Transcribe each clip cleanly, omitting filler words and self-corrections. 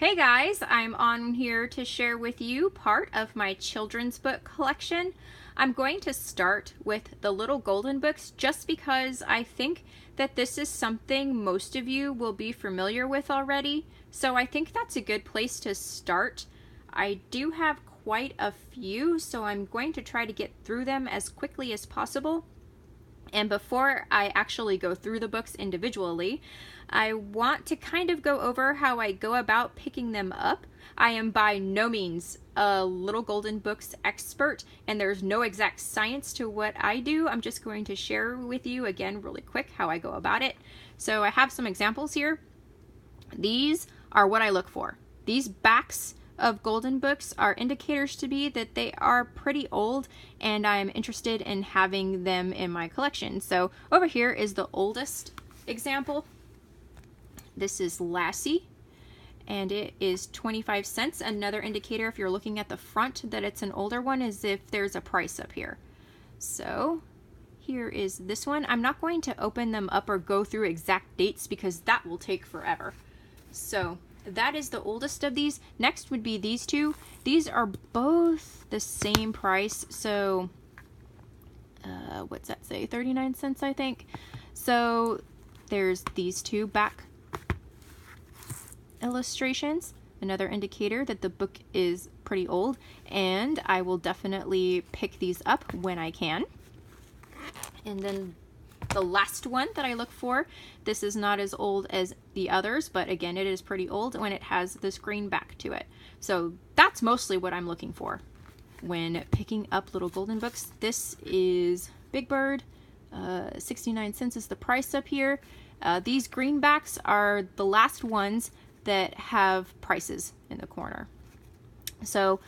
Hey guys, I'm on here to share with you part of my children's book collection. I'm going to start with the Little Golden Books just because I think that this is something most of you will be familiar with already. So I think that's a good place to start. I do have quite a few, so I'm going to try to get through them as quickly as possible. And before I actually go through the books individually, I want to kind of go over how I go about picking them up. I am by no means a Little Golden Books expert, and there's no exact science to what I do. I'm just going to share with you again really quick how I go about it. So I have some examples here. These are what I look for. These backs of Golden Books are indicators to me that they are pretty old and I'm interested in having them in my collection. So over here is the oldest example. This is Lassie and it is 25 cents. Another indicator if you're looking at the front that it's an older one is if there's a price up here. So here is this one. I'm not going to open them up or go through exact dates because that will take forever. So that is the oldest of these. Next would be these two. These are both the same price. So what's that say? 39 cents, I think. So there's these two back illustrations. Another indicator that the book is pretty old, and I will definitely pick these up when I can. And then the last one that I look for, this is not as old as the others, but again, it is pretty old when it has this green back to it. So that's mostly what I'm looking for when picking up Little Golden Books. This is Big Bird. 69 cents is the price up here. These greenbacks are the last ones that have prices in the corner. So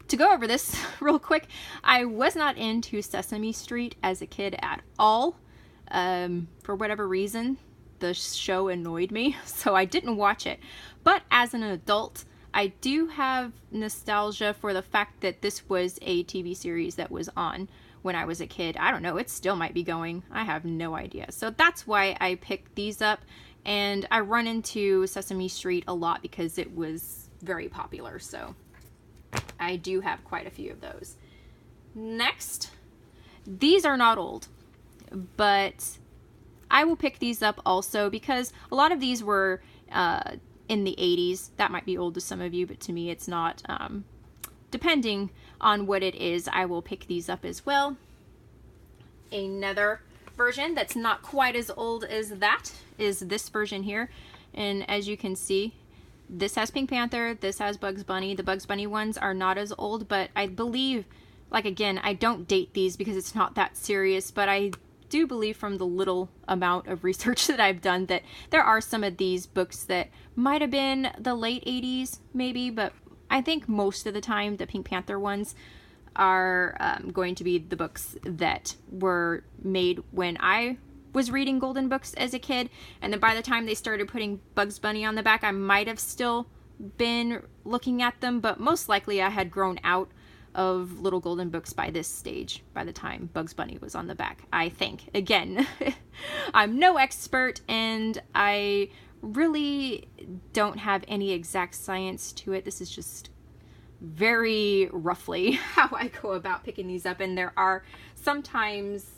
to go over this real quick, I was not into Sesame Street as a kid at all. For whatever reason, the show annoyed me, so I didn't watch it. But as an adult, I do have nostalgia for the fact that this was a TV series that was on when I was a kid. I don't know, it still might be going. I have no idea. So that's why I picked these up, and I run into Sesame Street a lot because it was very popular, so I do have quite a few of those. Next, these are not old, but I will pick these up also because a lot of these were in the 80s. That might be old to some of you, but to me it's not. Depending on what it is, I will pick these up as well. Another version that's not quite as old as that is this version here. And as you can see, this has Pink Panther, this has Bugs Bunny. The Bugs Bunny ones are not as old, but I believe, like again, I don't date these because it's not that serious, but I do believe from the little amount of research that I've done that there are some of these books that might have been the late 80s maybe, but I think most of the time the Pink Panther ones are going to be the books that were made when I was reading Golden Books as a kid, and then by the time they started putting Bugs Bunny on the back, I might have still been looking at them, but most likely I had grown out of Little Golden Books by this stage, by the time Bugs Bunny was on the back, I think. Again, I'm no expert, and I really don't have any exact science to it. This is just very roughly how I go about picking these up, and there are sometimes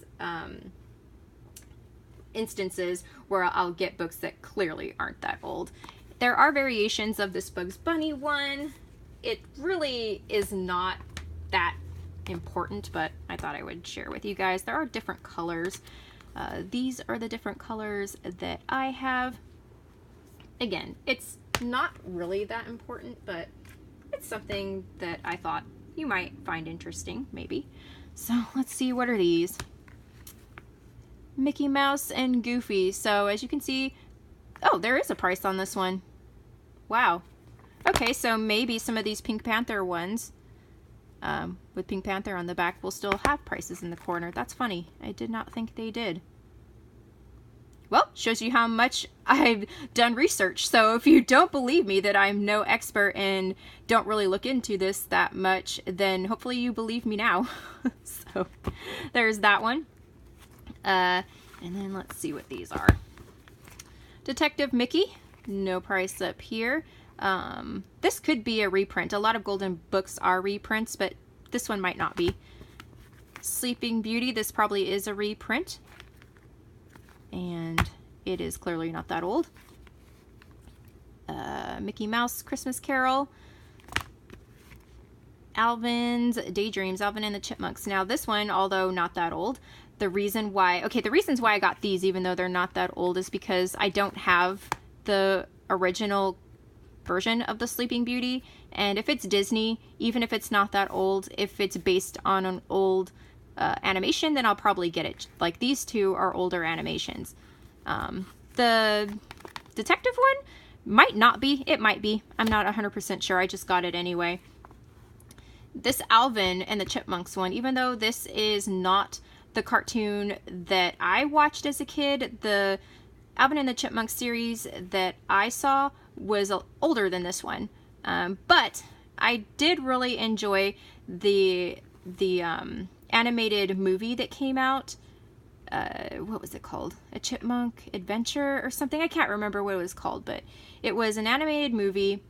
instances where I'll get books that clearly aren't that old. There are variations of this Bugs Bunny one. It really is not that important, but I thought I would share with you guys. There are different colors. These are the different colors that I have. Again, it's not really that important, but it's something that I thought you might find interesting, maybe. So let's see, what are these? Mickey Mouse and Goofy. So as you can see, oh, there is a price on this one. Wow. Okay, so maybe some of these Pink Panther ones with Pink Panther on the back will still have prices in the corner. That's funny. I did not think they did. Well, shows you how much I've done research. So if you don't believe me that I'm no expert and don't really look into this that much, then hopefully you believe me now. So there's that one. And then let's see what these are. Detective Mickey, no price up here. This could be a reprint. A lot of Golden books are reprints, but this one might not be. Sleeping Beauty, this probably is a reprint. And it is clearly not that old. Mickey Mouse Christmas Carol. Alvin's Daydreams, Alvin and the Chipmunks. Now this one, although not that old, the reasons why I got these, even though they're not that old, is because I don't have the original version of the Sleeping Beauty. And if it's Disney, even if it's not that old, if it's based on an old animation, then I'll probably get it. Like these two are older animations. The detective one might not be. It might be. I'm not 100% sure. I just got it anyway. This Alvin and the Chipmunks one, even though this is not the cartoon that I watched as a kid, the Alvin and the Chipmunks series that I saw was older than this one. But I did really enjoy the animated movie that came out. What was it called? A Chipmunk Adventure or something? I can't remember what it was called, but it was an animated movie,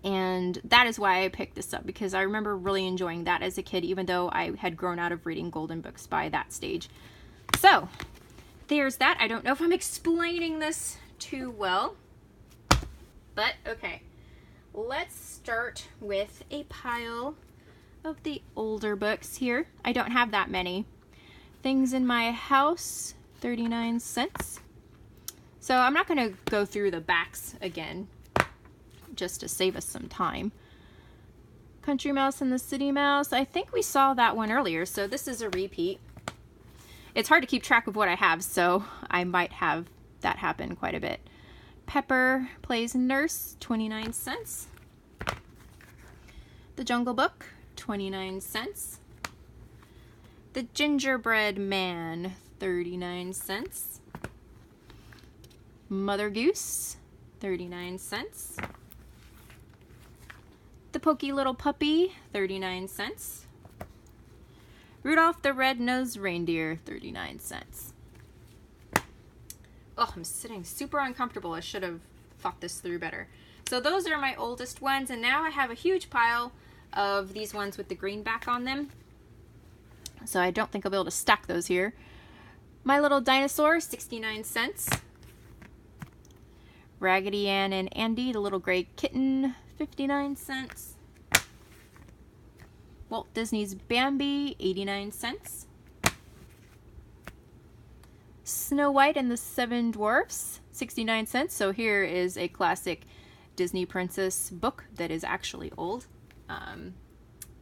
and that is why I picked this up, because I remember really enjoying that as a kid, even though I had grown out of reading Golden books by that stage. So there's that. I don't know if I'm explaining this too well, but okay. Let's start with a pile of the older books here. I don't have that many. Things in My House, 39 cents. So I'm not going to go through the backs again, just to save us some time. Country Mouse and the City Mouse. I think we saw that one earlier, so this is a repeat. It's hard to keep track of what I have, so I might have that happen quite a bit. Pepper Plays Nurse, 29 cents. The Jungle Book, 29 cents. The Gingerbread Man, 39 cents. Mother Goose, 39 cents. The Pokey Little Puppy, 39 cents. Rudolph the Red-Nosed Reindeer, 39 cents. Oh, I'm sitting super uncomfortable. I should have thought this through better. So those are my oldest ones, and now I have a huge pile of these ones with the green back on them. So I don't think I'll be able to stack those here. My Little Dinosaur, 69 cents. Raggedy Ann and Andy, the Little Gray Kitten, 59 cents. Walt Disney's Bambi, 89 cents. Snow White and the Seven Dwarfs, 69 cents. So here is a classic Disney princess book that is actually old,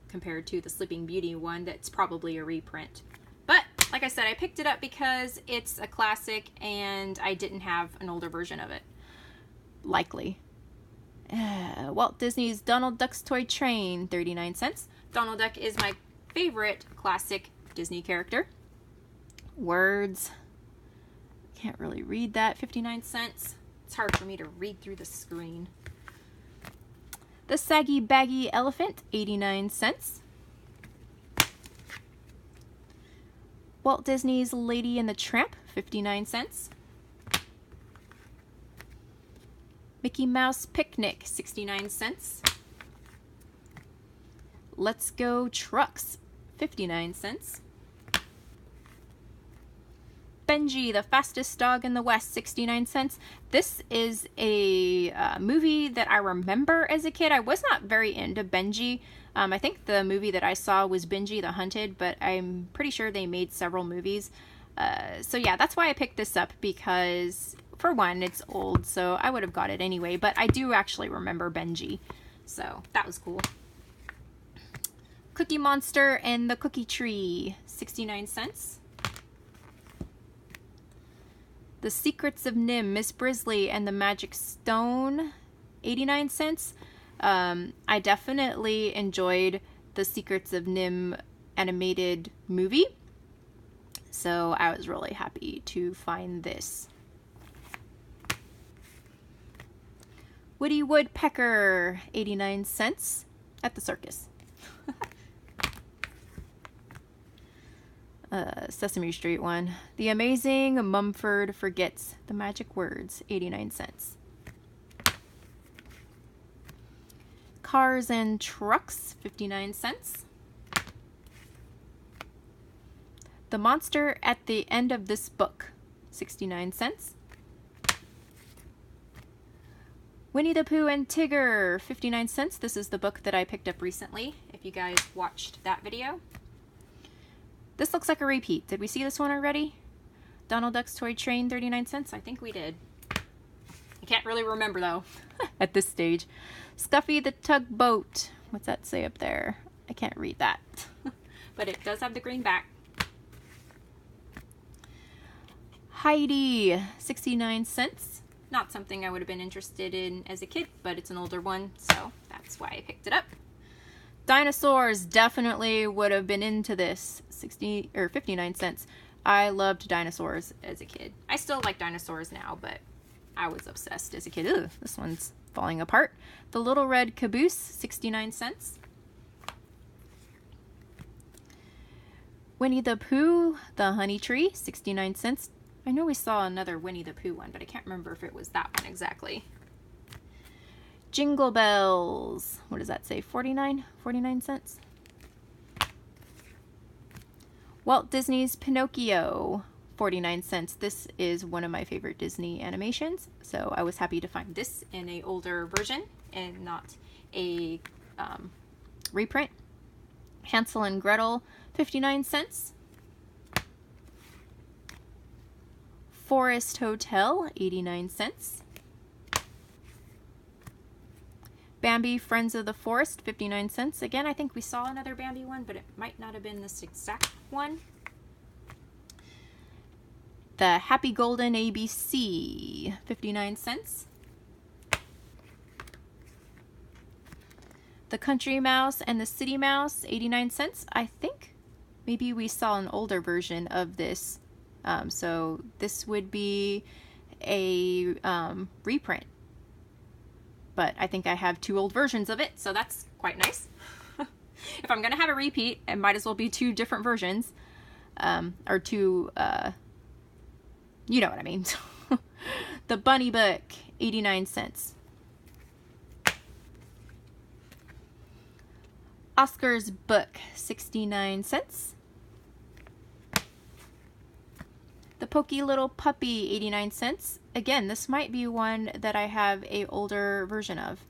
compared to the Sleeping Beauty one that's probably a reprint. But like I said, I picked it up because it's a classic and I didn't have an older version of it. Likely. Walt Disney's Donald Duck's Toy Train, 39 cents. Donald Duck is my favorite classic Disney character. Words. Can't really read that. 59 cents. It's hard for me to read through the screen. The Saggy Baggy Elephant, 89 cents. Walt Disney's Lady and the Tramp, 59 cents. Mickey Mouse Picnic, 69 cents. Let's Go Trucks, 59 cents. Benji, the Fastest Dog in the West, 69 cents. This is a movie that I remember as a kid. I was not very into Benji. I think the movie that I saw was Benji the Hunted, but I'm pretty sure they made several movies. So yeah, that's why I picked this up, because for one, it's old, so I would have got it anyway, but I do actually remember Benji. So that was cool. Cookie Monster and the Cookie Tree, 69 cents. The Secrets of NIMH, Miss Brisley and the Magic Stone, 89 cents. I definitely enjoyed the Secrets of NIMH animated movie, so I was really happy to find this. Woody Woodpecker, 89 cents at the circus. Sesame Street one. The Amazing Mumford Forgets the Magic Words, 89 cents. Cars and Trucks, 59 cents. The Monster at the End of This Book, 69 cents. Winnie the Pooh and Tigger, 59 cents. This is the book that I picked up recently, if you guys watched that video. This looks like a repeat. Did we see this one already? Donald Duck's Toy Train, 39 cents. I think we did. I can't really remember though at this stage. Scuffy the Tugboat. What's that say up there? I can't read that. But it does have the green back. Heidi, 69 cents. Not something I would have been interested in as a kid, but it's an older one, so that's why I picked it up. Dinosaurs, definitely would have been into this. 59 cents. I loved dinosaurs as a kid. I still like dinosaurs now, but I was obsessed as a kid. Ugh, this one's falling apart. The Little Red Caboose, 69 cents. Winnie the Pooh, The Honey Tree, 69 cents. I know we saw another Winnie the Pooh one, but I can't remember if it was that one exactly. Jingle Bells. What does that say? 49 cents. Walt Disney's Pinocchio, 49 cents. This is one of my favorite Disney animations, so I was happy to find this in an older version and not a reprint. Hansel and Gretel, 59 cents. Forest Hotel, 89 cents. Bambi Friends of the Forest, 59 cents. Again, I think we saw another Bambi one, but it might not have been this exact one. The Happy Golden ABC, 59 cents. The Country Mouse and the City Mouse, 89 cents. I think maybe we saw an older version of this. So this would be a reprint. But I think I have two old versions of it, so that's quite nice. If I'm going to have a repeat, it might as well be two different versions. Or two, you know what I mean. The Bunny Book, 89 cents. Oscar's Book, 69 cents. The Pokey Little Puppy, 89 cents. Again, this might be one that I have a older version of.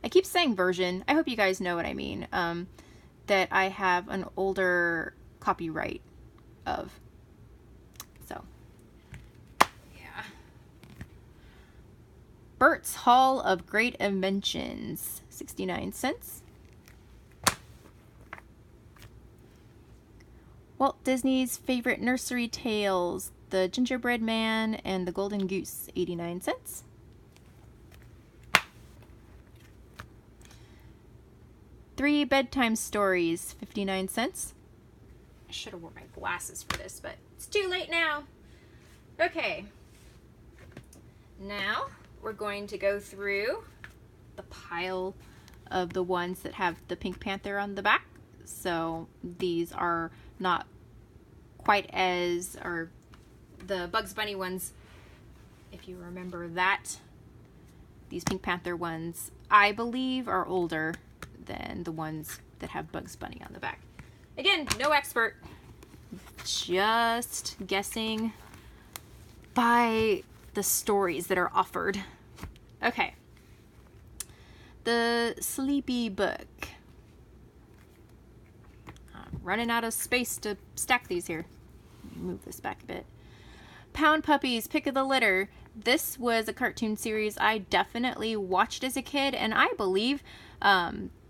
I keep saying version. I hope you guys know what I mean. That I have an older copyright of. So, yeah. Bert's Hall of Great Inventions, 69 cents. Walt Disney's Favorite Nursery Tales, The Gingerbread Man and the Golden Goose, 89 cents. Three Bedtime Stories, 59 cents. I should have worn my glasses for this, but it's too late now. Okay. Now we're going to go through the pile of the ones that have the Pink Panther on the back. So these are not quite as, or the Bugs Bunny ones, if you remember that, these Pink Panther ones, I believe, are older than the ones that have Bugs Bunny on the back. Again, no expert, just guessing by the stories that are offered. Okay. The Sleepy Book. I'm running out of space to stack these here. Move this back a bit. Pound Puppies, Pick of the Litter. This was a cartoon series I definitely watched as a kid, and I believe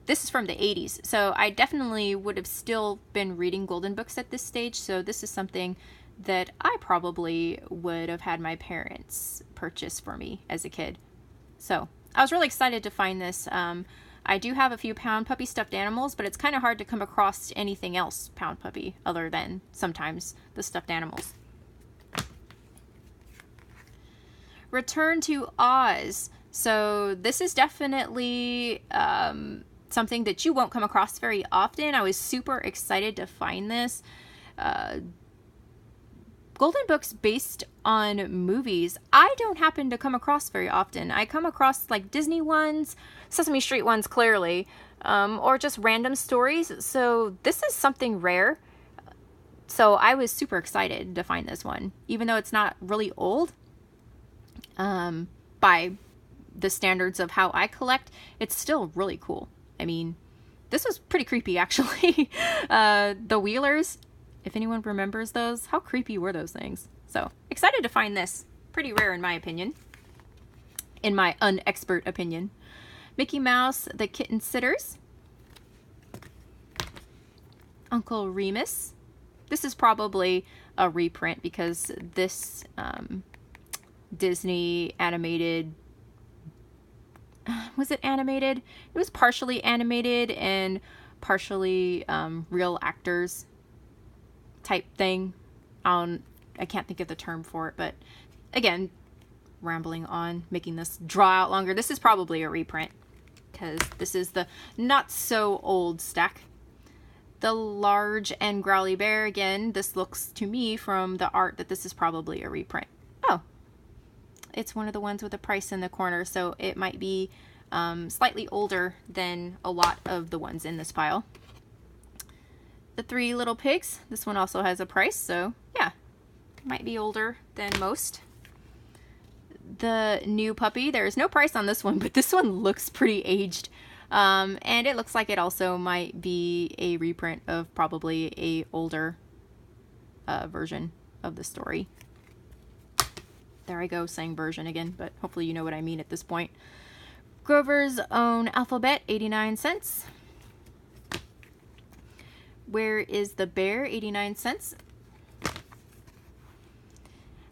this is from the 80s, so I definitely would have still been reading Golden Books at this stage, so this is something that I probably would have had my parents purchase for me as a kid. So I was really excited to find this. I do have a few Pound Puppy stuffed animals, but it's kind of hard to come across anything else Pound Puppy other than sometimes the stuffed animals. Return to Oz. So this is definitely something that you won't come across very often. I was super excited to find this. Golden books based on movies, I don't happen to come across very often. I come across like Disney ones, Sesame Street ones clearly, or just random stories. So this is something rare. So I was super excited to find this one, even though it's not really old. By the standards of how I collect, it's still really cool. I mean, this was pretty creepy actually. The Wheelers, if anyone remembers those, how creepy were those things? So excited to find this. Pretty rare in my opinion. In my unexpert opinion. Mickey Mouse, The Kitten Sitters. Uncle Remus. This is probably a reprint because this Disney animated, was it animated? It was partially animated and partially real actors type thing. I can't think of the term for it, but again, rambling on, making this draw out longer. This is probably a reprint because this is the not so old stack. The Large and Growly Bear, again, this looks to me from the art that this is probably a reprint. Oh, it's one of the ones with a price in the corner, so it might be slightly older than a lot of the ones in this pile. The Three Little Pigs, this one also has a price, so yeah, might be older than most. The New Puppy, there's no price on this one, but this one looks pretty aged. And it looks like it also might be a reprint of probably a older version of the story. There I go saying version again, but hopefully you know what I mean at this point. Grover's Own Alphabet, 89 cents. Where is the Bear, 89 cents.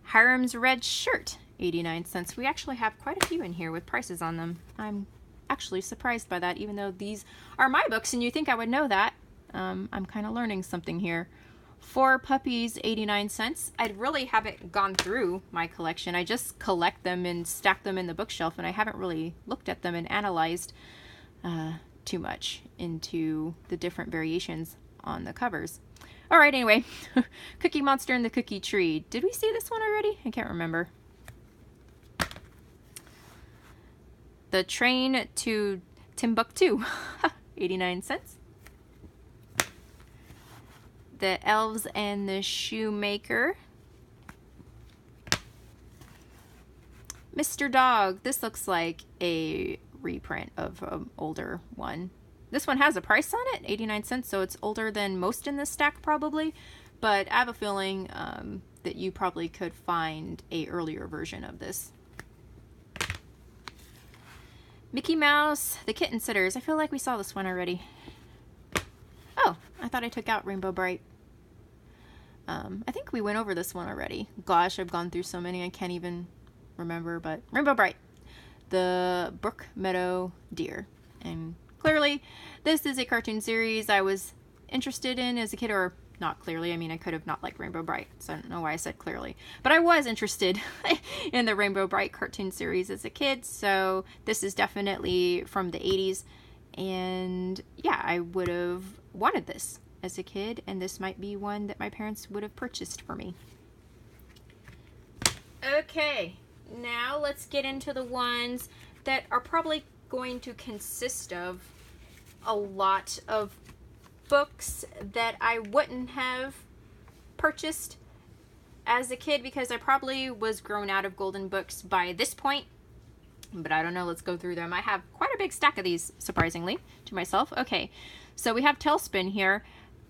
Hiram's Red Shirt, 89 cents. We actually have quite a few in here with prices on them. I'm actually surprised by that, even though these are my books and you think I would know that. I'm kind of learning something here. Four Puppies, 89 cents. I really haven't gone through my collection. I just collect them and stack them in the bookshelf, and I haven't really looked at them and analyzed too much into the different variations on the covers. All right, anyway, Cookie Monster and the Cookie Tree. Did we see this one already? I can't remember. The Train to Timbuktu, 89 cents. The Elves and the Shoemaker. Mr. Dog, this looks like a reprint of an older one. This one has a price on it, 89 cents, so it's older than most in this stack probably, but I have a feeling that you probably could find a earlier version of this. Mickey Mouse, The Kitten Sitters. I feel like we saw this one already. Oh, I thought I took out Rainbow Bright. I think we went over this one already. Gosh, I've gone through so many I can't even remember, but Rainbow Bright. The Brook Meadow Deer. And clearly, this is a cartoon series I was interested in as a kid, or not clearly. I mean, I could have not liked Rainbow Bright, so I don't know why I said clearly. But I was interested in the Rainbow Bright cartoon series as a kid, so this is definitely from the 80s. And yeah, I would have wanted this as a kid, and this might be one that my parents would have purchased for me. Okay, now let's get into the ones that are probably going to consist of a lot of books that I wouldn't have purchased as a kid because I probably was grown out of Golden books by this point. But I don't know, let's go through them. I have quite a big stack of these, surprisingly, to myself. Okay, so we have Tailspin here.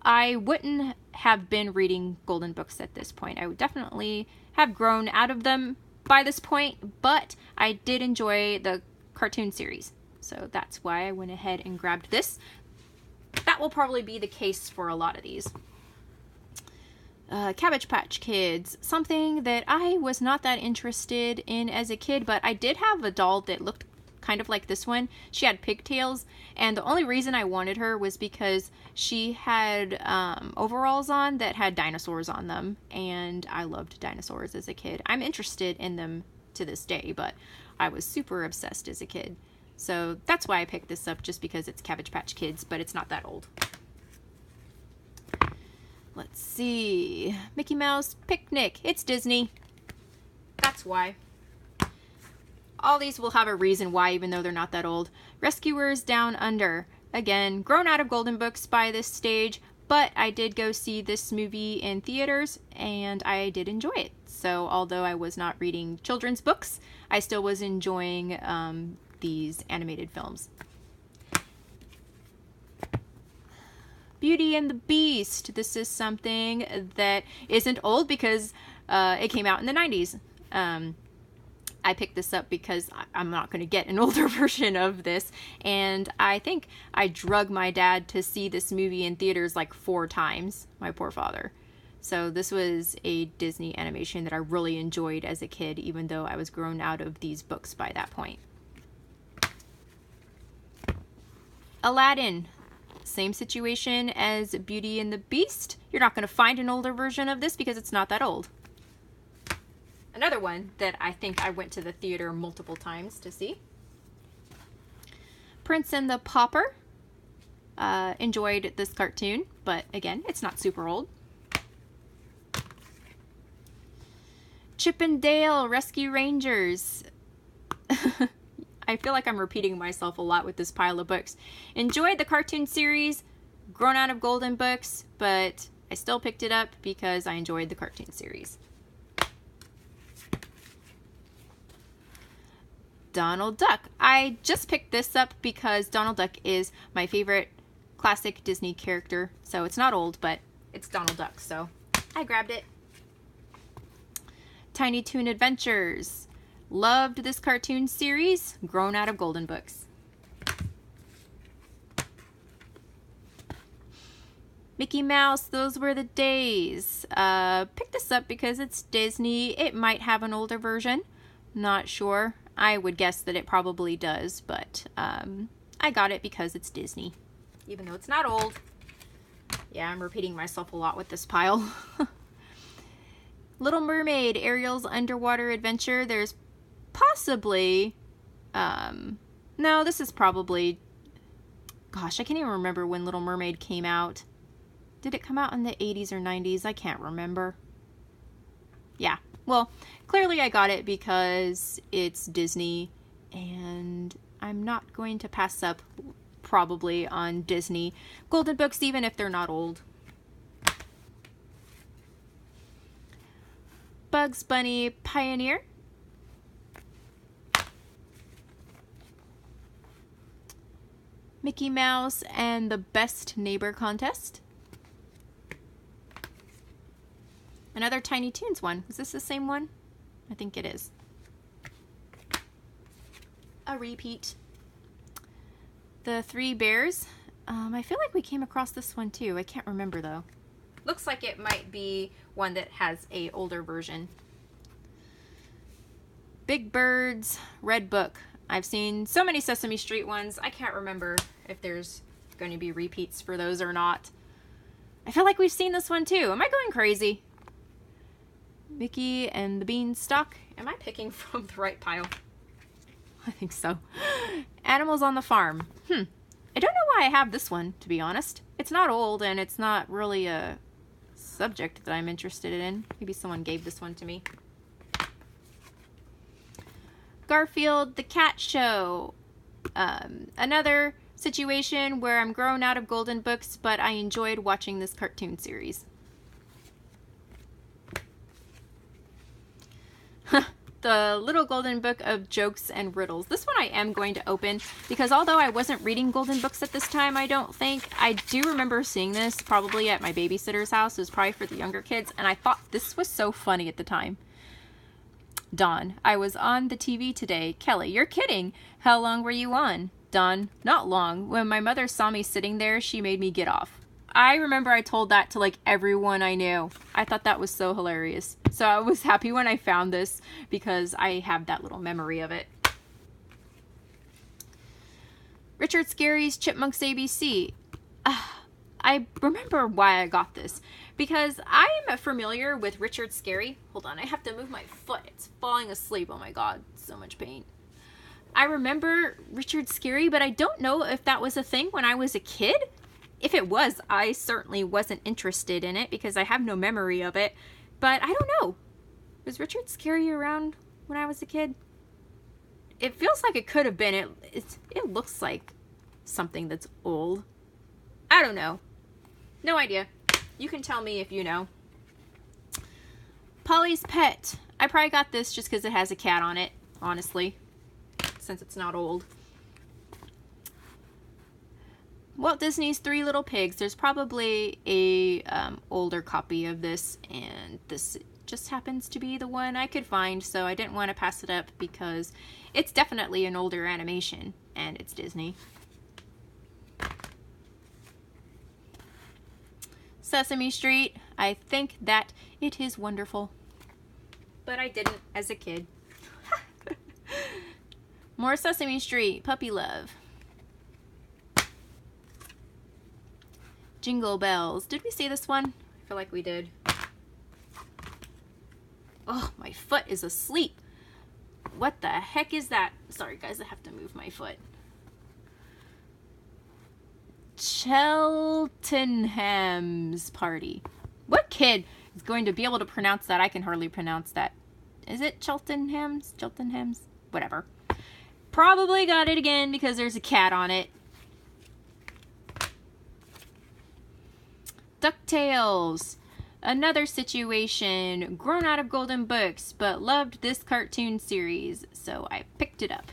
I wouldn't have been reading Golden books at this point. I would definitely have grown out of them by this point, but I did enjoy the cartoon series. So that's why I went ahead and grabbed this. That will probably be the case for a lot of these. Cabbage Patch Kids, something that I was not that interested in as a kid, but I did have a doll that looked kind of like this one. She had pigtails, and the only reason I wanted her was because she had overalls on that had dinosaurs on them, and I loved dinosaurs as a kid. I'm interested in them to this day, but I was super obsessed as a kid. So that's why I picked this up, just because it's Cabbage Patch Kids, but it's not that old. Let's see. Mickey Mouse Picnic. It's Disney. That's why. All these will have a reason why, even though they're not that old. Rescuers Down Under. Again, grown out of Golden Books by this stage, but I did go see this movie in theaters, and I did enjoy it. So although I was not reading children's books, I still was enjoying these animated films. Beauty and the Beast. This is something that isn't old because it came out in the 90s. I picked this up because I'm not going to get an older version of this, and I think I drug my dad to see this movie in theaters like 4 times, my poor father. So this was a Disney animation that I really enjoyed as a kid, even though I was grown out of these books by that point. Aladdin. Same situation as Beauty and the Beast. You're not going to find an older version of this because it's not that old. Another one that I think I went to the theater multiple times to see. Prince and the Pauper. Enjoyed this cartoon, but again, it's not super old. Chip and Dale Rescue Rangers. I feel like I'm repeating myself a lot with this pile of books. Enjoyed the cartoon series, grown out of Golden Books, but I still picked it up because I enjoyed the cartoon series. Donald Duck. I just picked this up because Donald Duck is my favorite classic Disney character. So it's not old, but it's Donald Duck, so I grabbed it. Tiny Toon Adventures. Loved this cartoon series, grown out of Golden Books. Mickey Mouse, Those Were the Days. Picked this up because it's Disney. It might have an older version. Not sure. I would guess that it probably does, but I got it because it's Disney, even though it's not old. Yeah, I'm repeating myself a lot with this pile. Little Mermaid, Ariel's Underwater Adventure. There's possibly, no, this is probably, gosh, I can't even remember when Little Mermaid came out. Did it come out in the 80s or 90s? I can't remember. Yeah, well, clearly I got it because it's Disney, and I'm not going to pass up probably on Disney Golden Books, even if they're not old. Bugs Bunny Pioneer. Mickey Mouse and the Best Neighbor Contest. Another Tiny Toons one. Is this the same one? I think it is. A repeat. The Three Bears. I feel like we came across this one too. I can't remember though. Looks like it might be one that has a older version. Big Bird's Red Book. I've seen so many Sesame Street ones. I can't remember if there's going to be repeats for those or not. I feel like we've seen this one too. Am I going crazy? Mickey and the Beanstalk. Am I picking from the right pile? I think so. Animals on the Farm. I don't know why I have this one, to be honest. It's not old, and it's not really a subject that I'm interested in. Maybe someone gave this one to me. Garfield the Cat Show. Another situation where I'm grown out of Golden Books, but I enjoyed watching this cartoon series. The Little Golden Book of Jokes and Riddles. This one I am going to open because although I wasn't reading Golden Books at this time, I don't think, I do remember seeing this probably at my babysitter's house. It was probably for the younger kids, and I thought this was so funny at the time. Dawn, I was on the TV today. Kelly, you're kidding. How long were you on? Dawn, not long. When my mother saw me sitting there, she made me get off. I remember I told that to like everyone I knew. I thought that was so hilarious. So I was happy when I found this because I have that little memory of it. Richard Scarry's Chipmunks ABC. I remember why I got this. Because I am familiar with Richard Scarry. Hold on, I have to move my foot. It's falling asleep. Oh my god, so much pain. I remember Richard Scarry, but I don't know if that was a thing when I was a kid. If it was, I certainly wasn't interested in it because I have no memory of it. But I don't know. Was Richard scary around when I was a kid? It feels like it could have been. It looks like something that's old. I don't know. No idea. You can tell me if you know. Polly's Pet. I probably got this just because it has a cat on it, honestly, since it's not old. Walt Disney's Three Little Pigs. There's probably a older copy of this, and this just happens to be the one I could find, so I didn't want to pass it up because it's definitely an older animation, and it's Disney. Sesame Street. I think that it is wonderful, but I didn't as a kid. More Sesame Street. Puppy Love. Jingle Bells. Did we see this one? I feel like we did. Oh, my foot is asleep. What the heck is that? Sorry, guys, I have to move my foot. Cheltenham's Party. What kid is going to be able to pronounce that? I can hardly pronounce that. Is it Cheltenham's? Cheltenham's? Whatever. Probably got it again because there's a cat on it. DuckTales. Another situation. Grown out of Golden Books, but loved this cartoon series, so I picked it up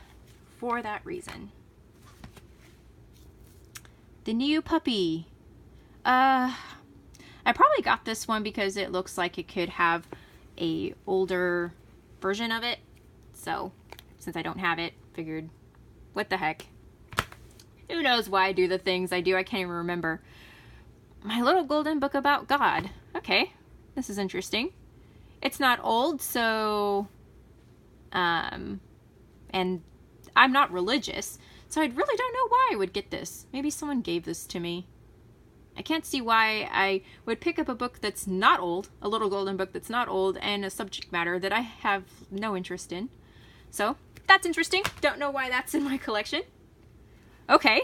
for that reason. The New Puppy. I probably got this one because it looks like it could have a older version of it. So, since I don't have it, figured, what the heck. Who knows why I do the things I do? I can't even remember. My Little Golden Book About God. Okay, this is interesting. It's not old, so, and I'm not religious, so I really don't know why I would get this. Maybe someone gave this to me. I can't see why I would pick up a book that's not old, a Little Golden Book that's not old, and a subject matter that I have no interest in. So, that's interesting. Don't know why that's in my collection. Okay.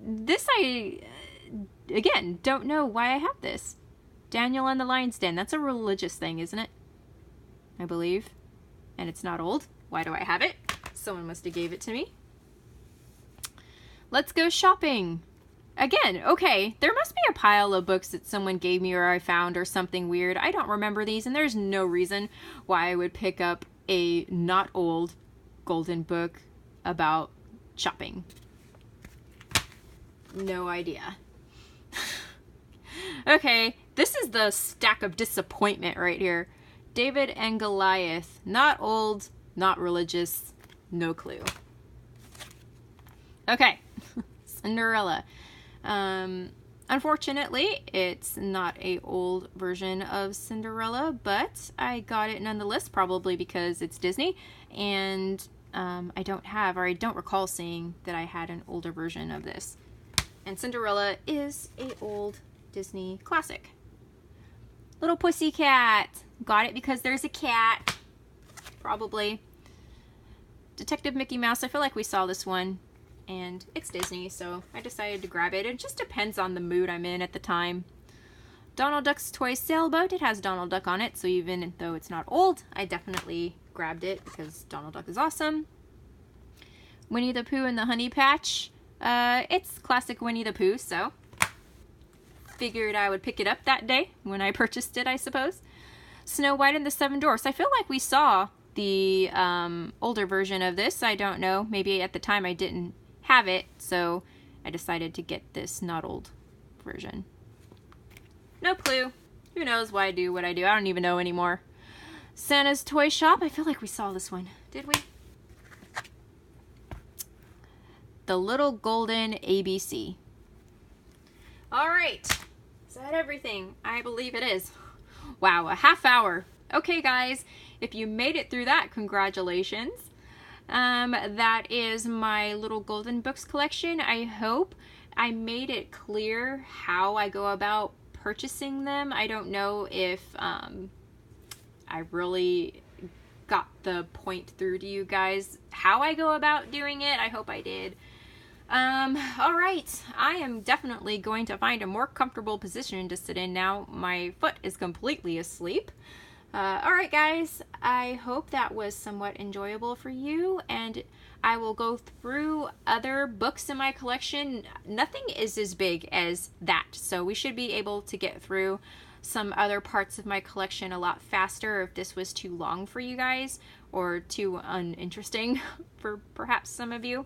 This I, again, don't know why I have this. Daniel and the Lion's Den. That's a religious thing, isn't it? I believe. And it's not old. Why do I have it? Someone must have gave it to me. Let's Go Shopping. Again, okay, there must be a pile of books that someone gave me or I found or something weird. I don't remember these, and there's no reason why I would pick up a not old golden book about shopping. No idea. Okay, this is the stack of disappointment right here. David and Goliath. Not old, not religious, no clue. Okay, Cinderella. Unfortunately, it's not a old version of Cinderella, but I got it nonetheless, probably because it's Disney, and I don't recall seeing that I had an older version of this. And Cinderella is a old Disney classic. Little Pussycat. Got it because there's a cat. Probably. Detective Mickey Mouse. I feel like we saw this one. And it's Disney, so I decided to grab it. It just depends on the mood I'm in at the time. Donald Duck's Toy Sailboat. It has Donald Duck on it, so even though it's not old, I definitely grabbed it because Donald Duck is awesome. Winnie the Pooh and the Honey Patch. It's classic Winnie the Pooh, so figured I would pick it up that day when I purchased it, I suppose. Snow White and the Seven Dwarfs. I feel like we saw the older version of this. I don't know. Maybe at the time I didn't have it, so I decided to get this not old version. No clue. Who knows why I do what I do? I don't even know anymore. Santa's Toy Shop. I feel like we saw this one. Did we? The Little Golden ABC. All right. Is that everything? I believe it is. Wow, a half hour. Okay, guys, if you made it through that, congratulations. That is my Little Golden Books collection. I hope I made it clear how I go about purchasing them. I don't know if I really got the point through to you guys how I go about doing it. I hope I did. All right. I am definitely going to find a more comfortable position to sit in now. My foot is completely asleep. All right, guys. I hope that was somewhat enjoyable for you, and I will go through other books in my collection. Nothing is as big as that, so we should be able to get through some other parts of my collection a lot faster if this was too long for you guys or too uninteresting for perhaps some of you.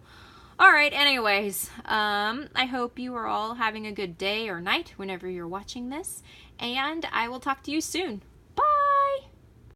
Alright, anyways, I hope you are all having a good day or night whenever you're watching this, and I will talk to you soon.